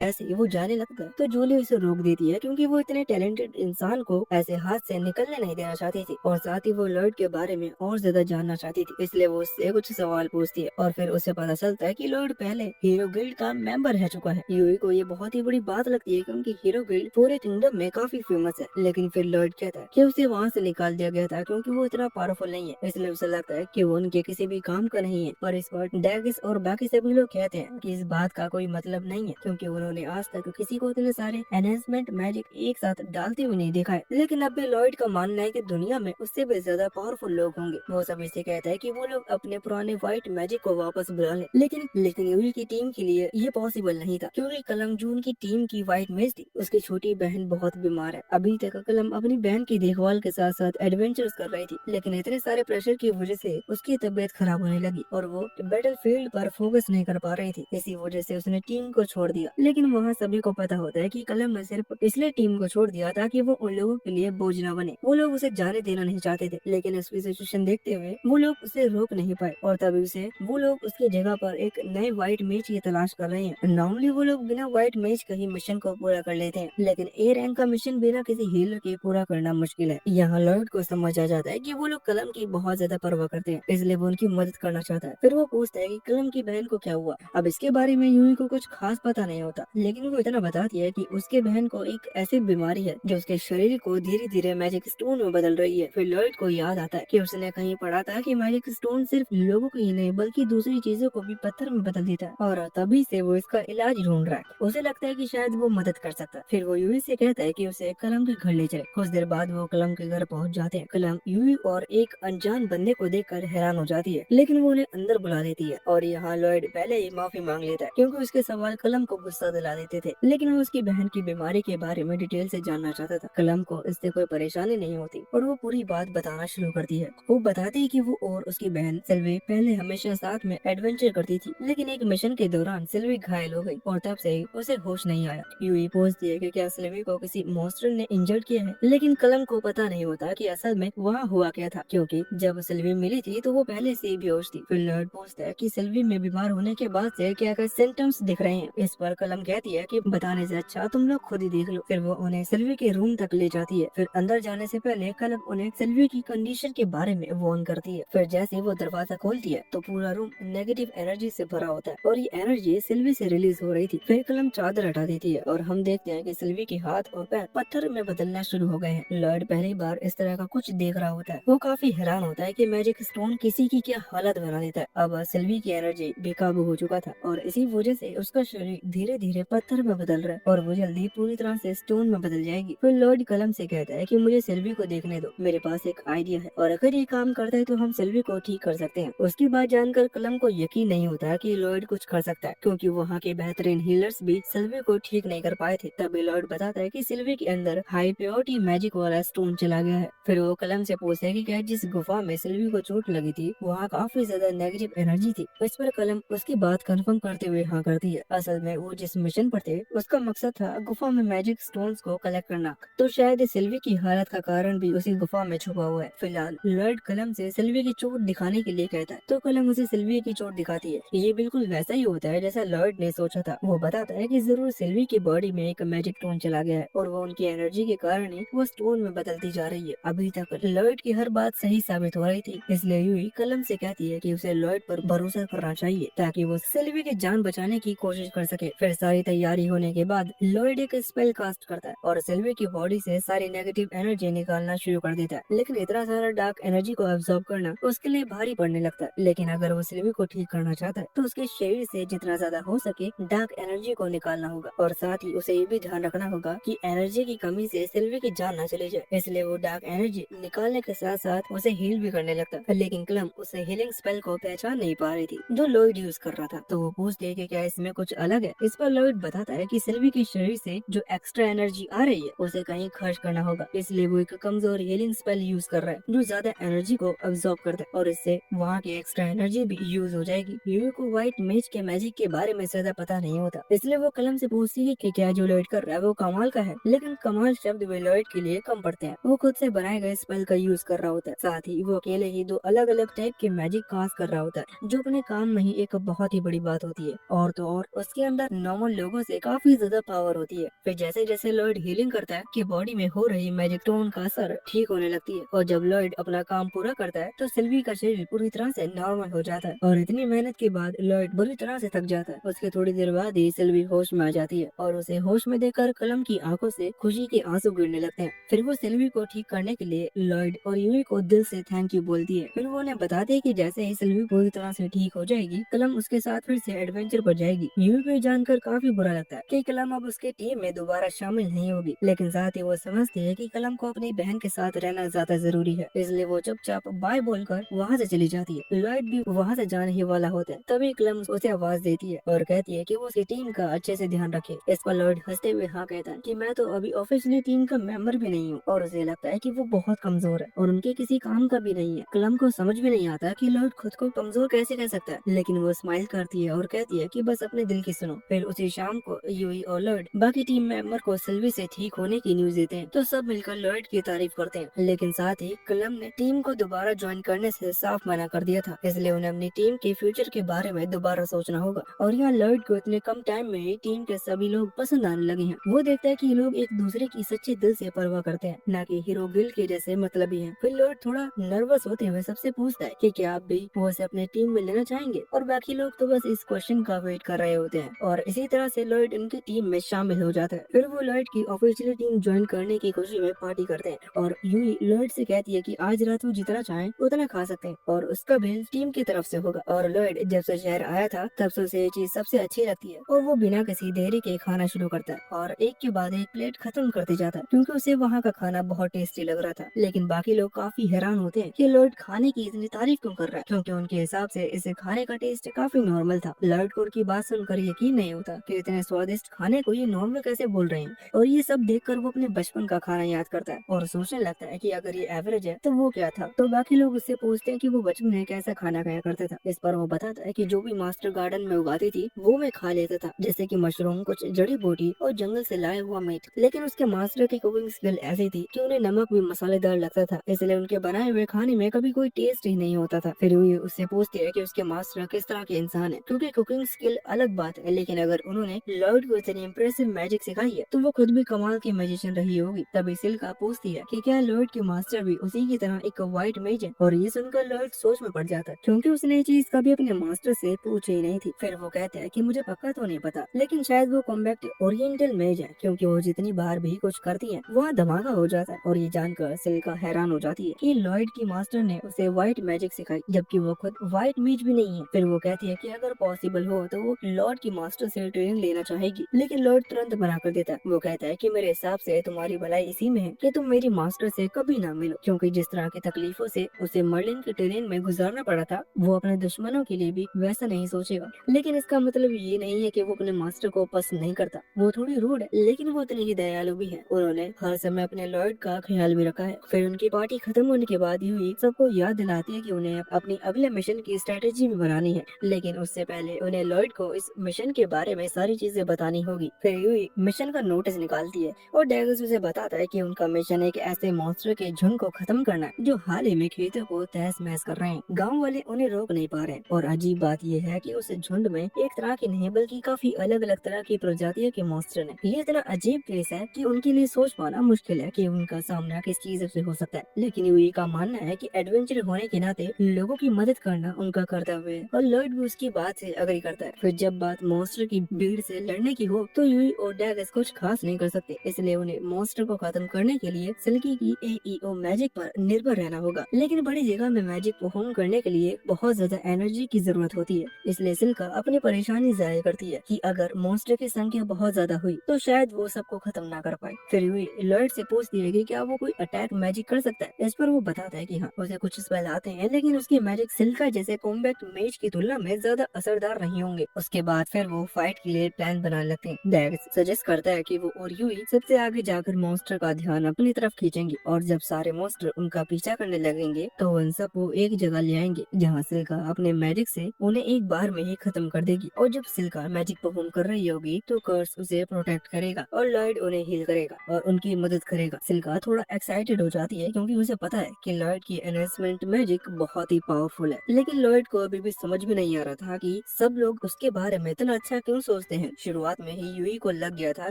ऐसे ही वो जाने लगता है तो जूली उसे रोक देती है क्योंकि वो इतने टैलेंटेड इंसान को ऐसे हाथ से निकलने नहीं देना चाहती थी और साथ ही वो लॉर्ड के बारे में और ज्यादा जानना चाहती थी, इसलिए वो उससे कुछ सवाल पूछती है और फिर उसे पता चलता है कि लॉर्ड पहले हीरो गिल्ड का मेंबर रह चुका है। यूई को ये बहुत ही बड़ी बात लगती है क्योंकि हीरो गिल्ड पूरे किंगडम में काफी फेमस है, लेकिन फिर लॉर्ड कहता है कि उसे वहाँ से निकाल दिया गया था क्योंकि वो इतना पावरफुल नहीं है, इसलिए उसे लगता है कि वो उनके किसी भी काम का नहीं है। और इस पर डैगिस और बाकी सभी लोग कहते हैं कि इस बात का कोई मतलब नहीं है क्योंकि उन्होंने आज तक किसी को इतने सारे एनहेंसमेंट मैजिक एक साथ डालते हुए नहीं देखा है। लेकिन अब भी लॉयड का मानना है कि दुनिया में उससे भी ज्यादा पावरफुल लोग होंगे। वो सभी से कहता है कि वो लोग अपने पुराने व्हाइट मैजिक को वापस बुला लें, लेकिन यूरी की टीम के लिए ये पॉसिबल नहीं था क्योंकि कलम जून की टीम की व्हाइट मेज थी। उसकी छोटी बहन बहुत बीमार है। अभी तक कलम अपनी बहन की देखभाल के साथ साथ एडवेंचर्स कर रही थी, लेकिन इतने सारे प्रेशर की वजह से उसकी तबीयत खराब होने लगी और वो बैटल फील्ड पर फोकस नहीं कर पा रही थी। इसी वजह से उसने टीम को छोड़ दिया। लेकिन वहाँ सभी को पता होता है कि कलम ने सिर्फ इसलिए टीम को छोड़ दिया ताकि वो उन लोगों के लिए बोझ न बने। वो लोग उसे जाने देना नहीं चाहते थे, लेकिन इसकी सिचुएशन देखते हुए वो लोग उसे रोक नहीं पाए और तभी उसे वो लोग उसकी जगह पर एक नए व्हाइट मेज की तलाश कर रहे हैं। नॉर्मली वो लोग बिना व्हाइट मेज के ही मिशन को पूरा कर लेते हैं, लेकिन ए रैंक का मिशन बिना किसी हीलर के पूरा करना मुश्किल है। यहाँ लॉर्ड को समझ आ जाता है कि वो लोग कलम की बहुत ज्यादा परवाह करते हैं, इसलिए वो उनकी मदद करना चाहता है। फिर वो पूछता है कि कलम की बहन को क्या हुआ। अब इसके बारे में यूई को कुछ खास पता नहीं होता, लेकिन वो इतना बताती है कि उसके बहन को एक ऐसी बीमारी है जो उसके शरीर को धीरे धीरे मैजिक स्टोन में बदल रही है। फिर लॉर्ड को याद आता है कि उसने कहीं पढ़ा था कि मैजिक स्टोन सिर्फ लोगों को ही नहीं बल्कि दूसरी चीजों को भी पत्थर में बदल देता है और तभी से वो इसका इलाज ढूंढ रहा है। उसे लगता है कि शायद वो मदद कर सकता है। फिर वो यूई से कहता है कि उसे कलम के घर ले चले। कुछ देर बाद वो कलम के घर पहुंच जाते हैं। कलम यूई और एक अनजान बंदे को देखकर हैरान हो जाती है, लेकिन वो उन्हें अंदर बुला लेती है और यहाँ लॉर्ड पहले ही माफी मांग लेता है क्योंकि उसके सवाल कलम को गुस्सा दिला देते थे। लेकिन वो उसकी बहन की बीमारी के बारे में डिटेल से जानना चाहता था। कलम को इससे कोई परेशानी नहीं होती और वो पूरी बात बताना शुरू करती है। वो बताती है कि वो और उसकी बहन सिल्वी पहले हमेशा साथ में एडवेंचर करती थी, लेकिन एक मिशन के दौरान सिल्वी घायल हो गई और तब से ही उसे होश नहीं आया। यूई पूछती है कि क्या सिल्वी को किसी मॉन्स्टर ने इंजर्ड किया है, लेकिन कलम को पता नहीं होता कि असल में वहाँ हुआ क्या था क्योंकि जब सिल्वी मिली थी तो वो पहले से ही बेहोश थी। फिर लॉर्ड पूछता है कि सिल्वी में बीमार होने के बाद से क्या क्या सिम्टम्स दिख रहे हैं। इस पर कलम कहती है कि बताने से अच्छा तुम लोग खुद ही देख लो। फिर वो उन्हें सिल्वी के रूम तक ले जाती है। फिर अंदर जाने से पहले कलम उन्हें सिल्वी की कंडीशन के बारे में वार्न करती है। फिर जैसे वो दरवाजा खोलती है तो पूरा रूम नेगेटिव एनर्जी से भरा होता है और ये एनर्जी सिल्वी से रिलीज हो रही थी। फिर कलम चादर हटा देती है और हम देखते हैं कि सिल्वी के हाथ और पैर पत्थर में बदलना शुरू हो गए हैं। लॉर्ड पहली बार इस तरह का कुछ देख रहा होता है। वो काफी हैरान होता है कि मैजिक स्टोन किसी की क्या हालत बना देता है। अब सिल्वी की एनर्जी बेकाबू हो चुका था और इसी वजह से उसका शरीर धीरे धीरे पत्थर में बदल रहा है और वो जल्दी पूरी तरह से स्टोन में बदल जाएगी। फिर लॉर्ड कलम से कहता है कि मुझे सिल्वी को देखने दो, मेरे पास एक आइडिया है और अगर ये काम करता है तो हम सिल्वी को ठीक कर सकते हैं। उसकी बात जानकर कलम को यकीन नहीं होता कि लॉर्ड कुछ कर सकता है क्योंकि वहाँ के बेहतरीन हीलर्स भी सिल्वी को ठीक नहीं कर पाए थे। तभी लॉर्ड बताता है कि सिल्वी के अंदर हाई प्योरिटी मैजिक वाला स्टोन चला गया है। फिर वो कलम से पूछता है कि क्या जिस गुफा में सिल्वी को चोट लगी थी वहाँ काफी ज्यादा नेगेटिव एनर्जी थी। इस पर कलम उसकी बात कंफर्म करते हुए हाँ करती है। असल में वो जिस मिशन पर थे उसका मकसद था गुफा में मैजिक स्टोन्स को कलेक्ट करना, तो शायद सिल्वी की हालत का कारण भी उसी गुफा में छुपा हुआ है। फिलहाल लॉर्ड कलम से सिल्वी की चोट दिखाने के लिए कहता है तो कलम उसे सिल्वी की चोट दिखाती है। ये बिल्कुल वैसा ही होता है जैसा लॉर्ड ने सोचा था। वो बताता है कि जरूर सिल्वी की बॉडी में एक मैजिक स्टोन चला गया है और वो उनकी एनर्जी के कारण ही वो स्टोन में बदलती जा रही है। अभी तक लॉर्ड की हर बात सही साबित हो रही थी, इसलिए यूई कलम से कहती है कि उसे लॉर्ड पर भरोसा करना चाहिए ताकि वो सिल्वी की जान बचाने की कोशिश कर सके। फिर सारी तैयारी होने के बाद लॉर्ड एक स्पेल कास्ट करता है और सिल्वी की बॉडी से सारी नेगेटिव एनर्जी निकालना शुरू कर देता है। लेकिन इतना सारा डार्क एनर्जी को एब्जॉर्ब करना उसके लिए भारी पड़ने लगता है। लेकिन अगर वो सिल्वी को ठीक करना चाहता है तो उसके शरीर से जितना ज्यादा हो सके डार्क एनर्जी को निकालना होगा और साथ ही उसे ये भी ध्यान रखना होगा कि एनर्जी की कमी से सिल्वी की जान न चली जाए। इसलिए वो डार्क एनर्जी निकालने के साथ साथ उसे हील भी करने लगता है। लेकिन क्लम उसे हीलिंग स्पेल को पहचान नहीं पा रही थी जो लॉर्ड यूज कर रहा था, तो वो पूछती है कि क्या इसमें कुछ अलग है। इस पर लॉर्ड बताता है कि सिल्वी के शरीर से जो एक्स्ट्रा एनर्जी आ रही है उसे कहीं खर्च करना होगा, इसलिए वो एक कमजोर हीलिंग स्पेल यूज कर रहा है जो ज्यादा एनर्जी को अब्सॉर्ब करता है और इससे वहाँ की एक्स्ट्रा एनर्जी भी यूज हो जाएगी। यूई को व्हाइट मेज के मैजिक के बारे में ज्यादा पता नहीं होता, इसलिए वो कलम से पूछती है कि क्या जो लॉर्ड कर रहा है वो कमाल का है, लेकिन कमाल शब्द वे लॉर्ड के लिए कम पड़ते हैं। वो खुद से बनाए गए स्पेल का यूज कर रहा होता है, साथ ही वो अकेले ही दो अलग अलग टाइप के मैजिक कास्ट कर रहा होता है जो अपने काम में ही एक बहुत ही बड़ी बात होती है। और तो और उसके अंदर नॉर्मल और लोगों से काफी ज्यादा पावर होती है। फिर जैसे जैसे लॉयड हीलिंग करता है कि बॉडी में हो रही मैजिक टोन का असर ठीक होने लगती है, और जब लॉयड अपना काम पूरा करता है तो सिल्वी का शरीर पूरी तरह से नॉर्मल हो जाता है। और इतनी मेहनत के बाद लॉयड बुरी तरह से थक जाता है। उसके थोड़ी देर बाद ही सिल्वी होश में आ जाती है और उसे होश में देखकर कलम की आंखों से खुशी के आंसू गिरने लगते हैं। फिर वो सिल्वी को ठीक करने के लिए लॉयड और यूई को दिल से थैंक यू बोलती है। फिर वो उन्हें बताते हैं कि जैसे ही सिल्वी पूरी तरह से ठीक हो जाएगी, कलम उसके साथ फिर से एडवेंचर पर जाएगी। यूई को ये जानकर काफी बुरा लगता है कि कलम अब उसके टीम में दोबारा शामिल नहीं होगी, लेकिन साथ ही वो समझती है कि कलम को अपनी बहन के साथ रहना ज्यादा जरूरी है, इसलिए वो चुपचाप बाय बोलकर वहाँ से चली जाती है। लॉयड भी वहाँ से जाने ही वाला होता है, तभी कलम उसे आवाज देती है और कहती है कि वो उसकी टीम का अच्छे से ध्यान रखे। इस पर लॉयड हंसते हुए हाँ कहता है कि मैं तो अभी ऑफिशियली टीम का मेंबर भी नहीं हूँ, और उसे लगता है कि वो बहुत कमजोर है और उनके किसी काम का भी नहीं है। कलम को समझ भी नहीं आता कि लॉयड खुद को कमजोर कैसे कह सकता है, लेकिन वो स्माइल करती है और कहती है कि बस अपने दिल की सुनो। फिर उसी शाम को यूई और लॉयड बाकी टीम मेंबर को सिल्वी से ठीक होने की न्यूज देते हैं, तो सब मिलकर लॉयड की तारीफ करते हैं। लेकिन साथ ही कलम ने टीम को दोबारा ज्वाइन करने से साफ मना कर दिया था, इसलिए उन्हें अपनी टीम के फ्यूचर के बारे में दोबारा सोचना होगा। और यहाँ लॉयड को इतने कम टाइम में ही टीम के सभी लोग पसंद आने लगे हैं। वो देखता है कि ये लोग एक दूसरे की सच्चे दिल से परवाह करते हैं, न कि हीरो गिल्ड के जैसे मतलबी हैं। फिर लॉयड थोड़ा नर्वस होते हुए सबसे पूछता है कि क्या आप भी वो उसे अपने टीम में लेना चाहेंगे, और बाकी लोग तो बस इस क्वेश्चन का वेट कर रहे होते हैं। और इसी तरह से लॉयड उनकी टीम में शामिल हो जाता है। फिर वो लॉयड की ऑफिशियल टीम ज्वाइन करने की खुशी में पार्टी करते हैं, और यूई लॉयड से कहती है कि आज रात वो जितना चाहे उतना खा सकते हैं और उसका बिल टीम की तरफ से होगा। और लॉयड जब से शहर आया था तब से उसे ये चीज सबसे अच्छी लगती है, और वो बिना किसी देरी के खाना शुरू करता है और एक के बाद एक प्लेट खत्म करते जाता है, क्योंकि उसे वहाँ का खाना बहुत टेस्टी लग रहा था। लेकिन बाकी लोग काफी हैरान होते हैं कि लॉयड खाने की इतनी तारीफ क्यों कर रहा है, क्योंकि उनके हिसाब से इसे खाने का टेस्ट काफी नॉर्मल था। लॉयड को उनकी बात सुनकर यकीन नहीं होता कि इतने स्वादिष्ट खाने को ये नॉर्मल कैसे बोल रहे हैं, और ये सब देखकर वो अपने बचपन का खाना याद करता है और सोचने लगता है कि अगर ये एवरेज है तो वो क्या था। तो बाकी लोग उससे पूछते हैं कि वो बचपन में कैसा खाना खाया करता था। इस पर वो बताता है कि जो भी मास्टर गार्डन में उगाती थी वो मैं खा लेता था, जैसे कि मशरूम, कुछ जड़ी बूटी और जंगल से लाया हुआ मीट। लेकिन उसके मास्टर की कुकिंग स्किल ऐसी थी कि उन्हें नमक भी मसालेदार लगता था, इसलिए उनके बनाए हुए खाने में कभी कोई टेस्ट ही नहीं होता था। फिर वो उससे पूछती है कि उसके मास्टर किस तरह के इंसान है, क्योंकि कुकिंग स्किल अलग बात है, लेकिन अगर उन्होंने लॉयड को इतनी इम्प्रेसिव मैजिक सिखाई है तो वो खुद भी कमाल की मैजिशियन रही होगी। तभी सिल्का पूछती है कि क्या लॉयड के मास्टर भी उसी की तरह एक व्हाइट मेज है, और ये सुनकर लॉयड सोच में पड़ जाता है, क्योंकि उसने ये चीज कभी अपने मास्टर से पूछी ही नहीं थी। फिर वो कहते हैं कि मुझे पक्का तो नहीं पता, लेकिन शायद वो कॉम्बैक्ट ओरिएंटल मेज है, क्योंकि वो जितनी बार भी कुछ करती है वहाँ धमाका हो जाता है। और ये जानकर सिल्का हैरान हो जाती है कि लॉयड की मास्टर ने उसे व्हाइट मैजिक सिखाई, जबकि वो खुद व्हाइट मेज भी नहीं है। फिर वो कहती है कि अगर पॉसिबल हो तो वो लॉर्ड की मास्टर से ट्रेनिंग लेना चाहेगी, लेकिन लॉर्ड तुरंत मना कर देता है। वो कहता है कि मेरे हिसाब से तुम्हारी भलाई इसी में है कि तुम मेरी मास्टर से कभी ना मिलो, क्योंकि जिस तरह की तकलीफों से उसे मर्लिन के ट्रेन में गुजारना पड़ा था वो अपने दुश्मनों के लिए भी वैसा नहीं सोचेगा। लेकिन इसका मतलब ये नहीं है कि वो अपने मास्टर को पसंद नहीं करता। वो थोड़ी रूड है, लेकिन वो उतनी ही दयालु भी है। उन्होंने हर समय अपने लॉर्ड का ख्याल भी रखा है। फिर उनकी पार्टी खत्म होने के बाद यूई सबको याद दिलाती है कि उन्हें अपनी अगले मिशन की स्ट्रेटेजी भी बनानी है, लेकिन उससे पहले उन्हें लॉयड को इस मिशन के बारे में सारी चीजें बतानी होगी। फिर यूई मिशन का नोटिस निकालती है और डैगस उसे बताता है कि उनका मिशन एक ऐसे मॉन्स्टर के झुंड को खत्म करना है जो हाल ही में खेतों को तहस महस कर रहे हैं। गाँव वाले उन्हें रोक नहीं पा रहे, और अजीब बात यह है कि उस झुंड में एक तरह की नहीं बल्कि काफी अलग अलग तरह की प्रजातियों के मॉन्स्टर हैं। ये इतना अजीब केस है कि उनके लिए सोच पाना मुश्किल है कि उनका सामना किस चीज से हो सकता है। लेकिन यूई का मानना है कि एडवेंचर होने के नाते लोगों की मदद करना उनका कर्तव्य है, और लॉयड भी उसकी बात से अग्री करता है। फिर जब बात मॉन्स्टर की भीड़ से लड़ने की हो तो यूई और डैगस कुछ खास नहीं कर सकते, इसलिए उन्हें मॉन्स्टर को खत्म करने के लिए सिल्की की एईओ मैजिक पर निर्भर रहना होगा। लेकिन बड़ी जगह में मैजिक परफॉर्म करने के लिए बहुत ज्यादा एनर्जी की जरूरत होती है, इसलिए सिल्का अपनी परेशानी जाहिर करती है कि अगर मॉन्स्टर की संख्या बहुत ज्यादा हुई तो शायद वो सबको खत्म ना कर पाए। फिर यूई लॉयड से पूछती है कि क्या वो कोई अटैक मैजिक कर सकता है। इस पर वो बताता है कि हाँ, उसे कुछ स्पेल आते हैं, लेकिन उसकी मैजिक सिल्का जैसे कॉम्बैक्ट मेज की तुलना में ज्यादा असरदार नहीं होंगे। उसके बाद फिर वो फाइट के लिए प्लान बनाने लगते हैं। डैगस सजेस्ट करता है कि वो और यूई सबसे आगे जाकर मॉन्स्टर का ध्यान अपनी तरफ खींचेंगे, और जब सारे मॉन्स्टर उनका पीछा करने लगेंगे तो उन सबको एक जगह ले आएंगे जहाँ सिल्का अपने मैजिक से उन्हें एक बार में ही खत्म कर देगी। और जब सिल्का मैजिक परफॉर्म कर रही होगी तो कर्स उसे प्रोटेक्ट करेगा और लॉयड उन्हें हील करेगा और उनकी मदद करेगा। सिल्का थोड़ा एक्साइटेड हो जाती है क्योंकि उसे पता है कि लॉयड की एनहेंसमेंट मैजिक बहुत ही पावरफुल है, लेकिन लॉयड को अभी भी समझ में नहीं आ रहा था कि सब लोग उसके बारे में इतना अच्छा क्यों सोच सोचते हैं। शुरुआत में ही यूई को लग गया था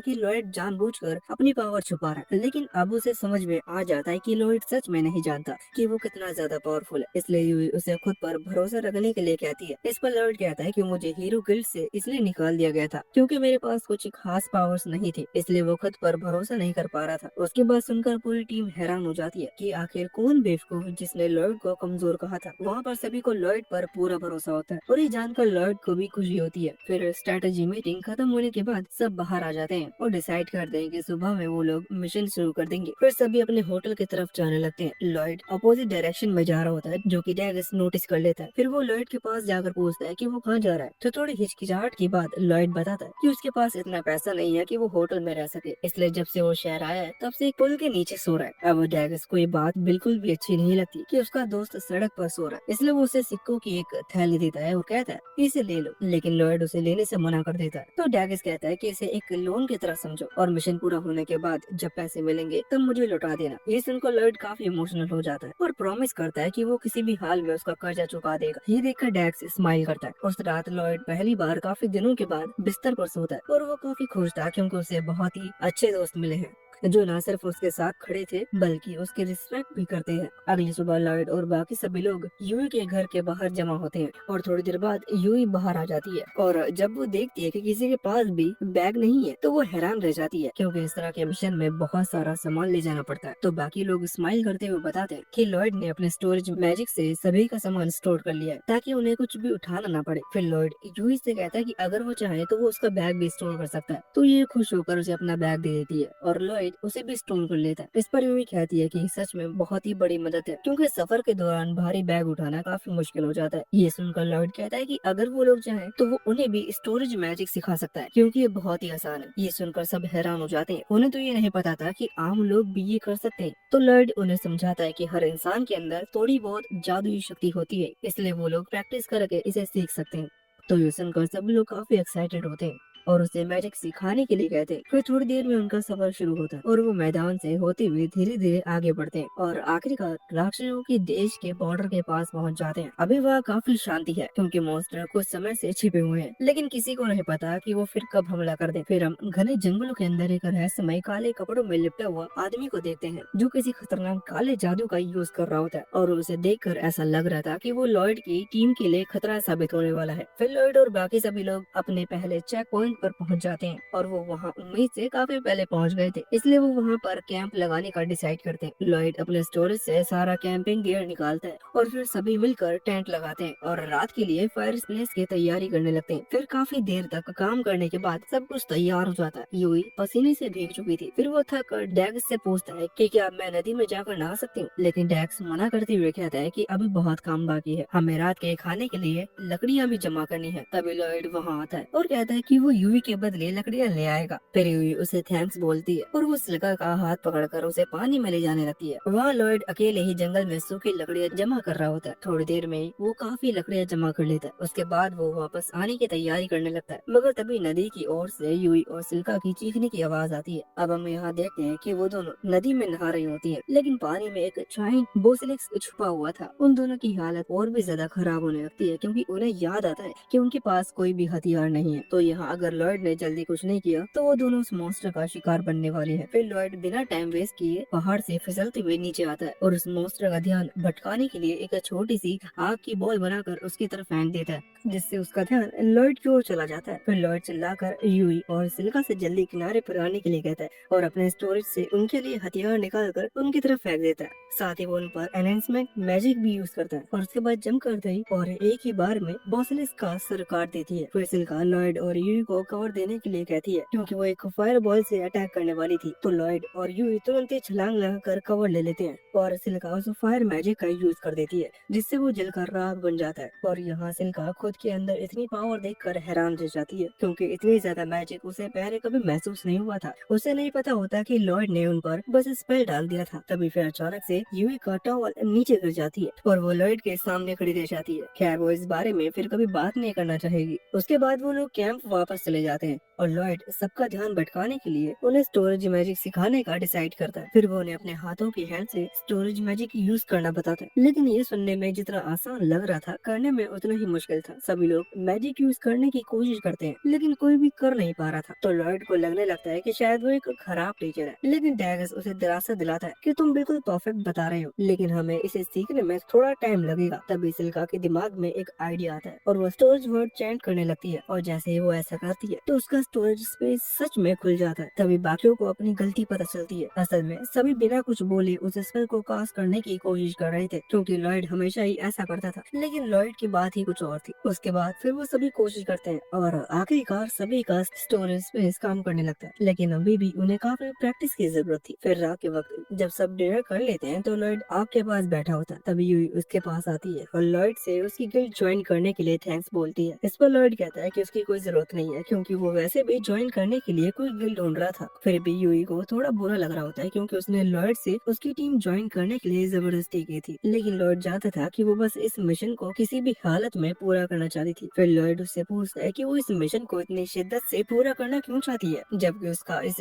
कि लॉयड जानबूझकर अपनी पावर छुपा रहा है, लेकिन अब उसे समझ में आ जाता है कि लॉयड सच में नहीं जानता कि वो कितना ज्यादा पावरफुल है। इसलिए यूई उसे खुद पर भरोसा रखने के लिए कहती है। इस पर लॉयड कहता है कि मुझे हीरो गिल्ड से इसलिए निकाल दिया गया था क्योंकि मेरे पास कुछ खास पावर्स नहीं थे, इसलिए वो खुद पर भरोसा नहीं कर पा रहा था। उसके बाद सुनकर पूरी टीम हैरान हो जाती है कि आखिर कौन बेवकूफ जिसने लॉयड को कमजोर कहा था। वहाँ पर सभी को लॉयड पर पूरा भरोसा होता है और ये जानकर लॉयड को भी खुशी होती है। फिर स्ट्रेटेजी मीटिंग खत्म होने के बाद सब बाहर आ जाते हैं और डिसाइड करते हैं कि सुबह में वो लोग मिशन शुरू कर देंगे। फिर सभी अपने होटल की तरफ जाने लगते हैं। लॉयड अपोजिट डायरेक्शन में जा रहा होता है, जो कि डैगस नोटिस कर लेता है। फिर वो लॉयड के पास जाकर पूछता है कि वो कहाँ जा रहा है। तो थोड़ी हिचकिचाहट के बाद लॉयड बताता है कि उसके पास इतना पैसा नहीं है कि वो होटल में रह सके, इसलिए जब से वो शहर आया है तब से एक पुल के नीचे सो रहा है। अब डैगस को ये बात बिल्कुल भी अच्छी नहीं लगती कि उसका दोस्त सड़क पर सो रहा है, इसलिए वो उसे सिक्कों की एक थैली देता है और कहता है कि इसे ले लो, लेकिन लॉयड उसे लेने से मना कर देता है। तो डैगस कहता है कि इसे एक लोन की तरह समझो और मिशन पूरा होने के बाद जब पैसे मिलेंगे तब मुझे लौटा देना। ये सुनकर लॉयड काफी इमोशनल हो जाता है और प्रॉमिस करता है कि वो किसी भी हाल में उसका कर्जा चुका देगा। ये देखकर डैक्स स्माइल करता है। उस रात लॉयड पहली बार काफी दिनों के बाद बिस्तर पर सोता है और वो काफी खुश था क्योंकि उसे बहुत ही अच्छे दोस्त मिले हैं जो न सिर्फ उसके साथ खड़े थे बल्कि उसके रिस्पेक्ट भी करते हैं। अगली सुबह लॉयड और बाकी सभी लोग यूई के घर के बाहर जमा होते हैं और थोड़ी देर बाद यूई बाहर आ जाती है और जब वो देखती है कि किसी के पास भी बैग नहीं है तो वो हैरान रह जाती है क्योंकि इस तरह के मिशन में बहुत सारा सामान ले जाना पड़ता है। तो बाकी लोग स्माइल करते हुए बताते हैं कि लॉयड ने अपने स्टोरेज मैजिक से सभी का सामान स्टोर कर लिया है ताकि उन्हें कुछ भी उठाना ना पड़े। फिर लॉयड यूई से कहता है कि अगर वो चाहे तो वो उसका बैग भी स्टोर कर सकता है। तो ये खुश होकर उसे अपना बैग दे देती है और लॉयड उसे भी स्टोर कर लेता है। इस पर यूई कहती है कि सच में बहुत ही बड़ी मदद है क्योंकि सफर के दौरान भारी बैग उठाना काफी मुश्किल हो जाता है। ये सुनकर लॉयड कहता है कि अगर वो लोग चाहें तो वो उन्हें भी स्टोरेज मैजिक सिखा सकता है क्योंकि ये बहुत ही आसान है। ये सुनकर सब हैरान हो जाते हैं। उन्हें तो ये नहीं पता था कि आम लोग भी ये कर सकते हैं। तो लॉयड उन्हें समझाता है कि हर इंसान के अंदर थोड़ी बहुत जादुई शक्ति होती है, इसलिए वो लोग प्रैक्टिस करके इसे सीख सकते हैं। तो ये सुनकर सब लोग काफी एक्साइटेड होते हैं और उसे मैजिक सिखाने के लिए कहते हैं। फिर थोड़ी देर में उनका सफर शुरू होता है और वो मैदान से होते हुए धीरे धीरे आगे बढ़ते हैं और आखिरकार राक्षसों के देश के बॉर्डर के पास पहुंच जाते हैं। अभी वहाँ काफी शांति है क्योंकि मॉन्स्टर कुछ समय से छिपे हुए हैं, लेकिन किसी को नहीं पता कि वो फिर कब हमला कर दे। फिर हम घने जंगलों के अंदर एक रहस्यमय काले कपड़ों में लिपटा हुआ आदमी को देखते हैं जो किसी खतरनाक काले जादू का यूज कर रहा होता है और उसे देखकर ऐसा लग रहा था कि वो लॉयड की टीम के लिए खतरा साबित होने वाला है। फिर लॉयड और बाकी सभी लोग अपने पहले चेक पॉइंट पर पहुंच जाते हैं और वो वहां उम्मीद से काफी पहले पहुंच गए थे, इसलिए वो वहां पर कैंप लगाने का डिसाइड करते हैं। लॉयड अपने स्टोरेज से सारा कैंपिंग गियर निकालता है और फिर सभी मिलकर टेंट लगाते हैं और रात के लिए फायर प्लेस की तैयारी करने लगते हैं। फिर काफी देर तक काम करने के बाद सब कुछ तैयार हो जाता है। यूई पसीने से भीग चुकी थी। फिर वो थक कर डैक्स से पूछता है कि क्या मैं नदी में जाकर नहा सकती हूँ, लेकिन डैक्स मना करते हुए कहता है कि अभी बहुत काम बाकी है, हमें रात के खाने के लिए लकड़ियाँ भी जमा करनी है। तभी लॉयड वहाँ आता है और कहता है कि वो यूई के बदले लकड़ियाँ ले आएगा। फिर यूई उसे थैंक्स बोलती है और वो सिल्का का हाथ पकड़कर उसे पानी में ले जाने लगती है। वहाँ लॉयड अकेले ही जंगल में सूखी लकड़ियाँ जमा कर रहा होता है। थोड़ी देर में वो काफी लकड़ियाँ जमा कर लेता है। उसके बाद वो वापस आने की तैयारी करने लगता है, मगर तभी नदी की ओर से यूई और सिल्का की चीखने की आवाज आती है। अब हम यहाँ देखते हैं कि वो दोनों नदी में नहा रही होती है, लेकिन पानी में एक जायंट बोसिलिस्क छुपा हुआ था। उन दोनों की हालत और भी ज्यादा खराब होने लगती है क्योंकि उन्हें याद आता है कि उनके पास कोई भी हथियार नहीं है। तो यहाँ अगर लॉयड ने जल्दी कुछ नहीं किया तो वो दोनों उस मॉन्स्टर का शिकार बनने वाले हैं। फिर लॉयड बिना टाइम वेस्ट किए पहाड़ से फिसलते हुए नीचे आता है और उस मॉन्स्टर का ध्यान भटकाने के लिए एक छोटी सी आग की बॉल बनाकर उसकी तरफ फेंक देता है, जिससे उसका ध्यान लॉयड की ओर चला जाता है। फिर लॉयड चिल्लाकर यूई और सिल्का से जल्दी किनारे पर आने के लिए कहता है और अपने स्टोरेज से उनके लिए हथियार निकालकर उनकी तरफ फेंक देता है। साथ ही वो उन पर एनहेंसमेंट मैजिक भी यूज करता है और उसके बाद जम करते ही और एक ही बार में बॉसलिस का सर काट देती है। फिर सिल्का लॉयड और यूई को कवर देने के लिए कहती है क्योंकि वो एक फायर बॉल से अटैक करने वाली थी। तो लॉयड और यूई तुरंत ही छलांग लगाकर कवर ले लेते हैं और सिल्का उस फायर मैजिक का यूज कर देती है, जिससे वो जलकर राख बन जाता है। और यहाँ सिल्का खुद के अंदर इतनी पावर देखकर हैरान रह जाती है क्योंकि इतनी ज्यादा मैजिक उसे पहले कभी महसूस नहीं हुआ था। उसे नहीं पता होता कि लॉयड ने उन पर बस स्पेल डाल दिया था। तभी फिर अचानक से यूई का टॉवल नीचे गिर जाती है और वो लॉयड के सामने खड़ी रह जाती है। खैर वो इस बारे में फिर कभी बात नहीं करना चाहेगी। उसके बाद वो लोग कैंप वापस चले जाते हैं और लॉयड सबका ध्यान भटकाने के लिए उन्हें स्टोरेज मैजिक सिखाने का डिसाइड करता है। फिर वो उन्हें अपने हाथों की हेल्प से स्टोरेज मैजिक यूज करना बताता है, लेकिन ये सुनने में जितना आसान लग रहा था, करने में उतना ही मुश्किल था। सभी लोग मैजिक यूज करने की कोशिश करते हैं, लेकिन कोई भी कर नहीं पा रहा था। तो लॉयड को लगने लगता है कि शायद वो एक खराब टीचर है, लेकिन डैगस उसे दिलासा दिलाता है कि तुम बिल्कुल परफेक्ट बता रहे हो, लेकिन हमें इसे सीखने में थोड़ा टाइम लगेगा। तभी सिल्का के दिमाग में एक आइडिया आता है और वो स्टोरेज वर्ड चैंट करने लगती है, और जैसे ही वो ऐसा करती है तो उसका स्टोरेज स्पेस सच में खुल जाता है। तभी बाकियों को अपनी गलती पता चलती है। असल में सभी बिना कुछ बोले उस स्पेल को कास्ट करने की कोशिश कर रहे थे, क्योंकि लॉयड हमेशा ही ऐसा करता था। लेकिन लॉयड की बात ही कुछ और थी। उसके बाद फिर वो सभी कोशिश करते हैं और आखिरकार सभी का स्टोरेज स्पेस काम करने लगता है, लेकिन अभी भी उन्हें काफी प्रैक्टिस की जरूरत थी। फिर रात के वक्त जब सब डिनर कर लेते हैं तो लॉयड आग के पास बैठा होता है। तभी यूई उसके पास आती है और लॉयड से उसकी गिल्ड ज्वाइन करने के लिए थैंक्स बोलती है। इस पर लॉयड कहता है कि उसकी कोई जरूरत नहीं है, क्योंकि वो वैसे भी ज्वाइन करने के लिए कोई गिल्ड ढूंढ रहा था। फिर भी यूई को थोड़ा बुरा लग रहा होता है, क्योंकि उसने लॉयड से उसकी टीम ज्वाइन करने के लिए जबरदस्ती की थी, लेकिन लॉयड जानता था कि वो बस इस मिशन को किसी भी हालत में पूरा करना चाहती थी। फिर लॉयड उससे पूछता है कि वो इस मिशन को इतनी शिद्दत से पूरा करना क्यों चाहती है, जबकि उसका इस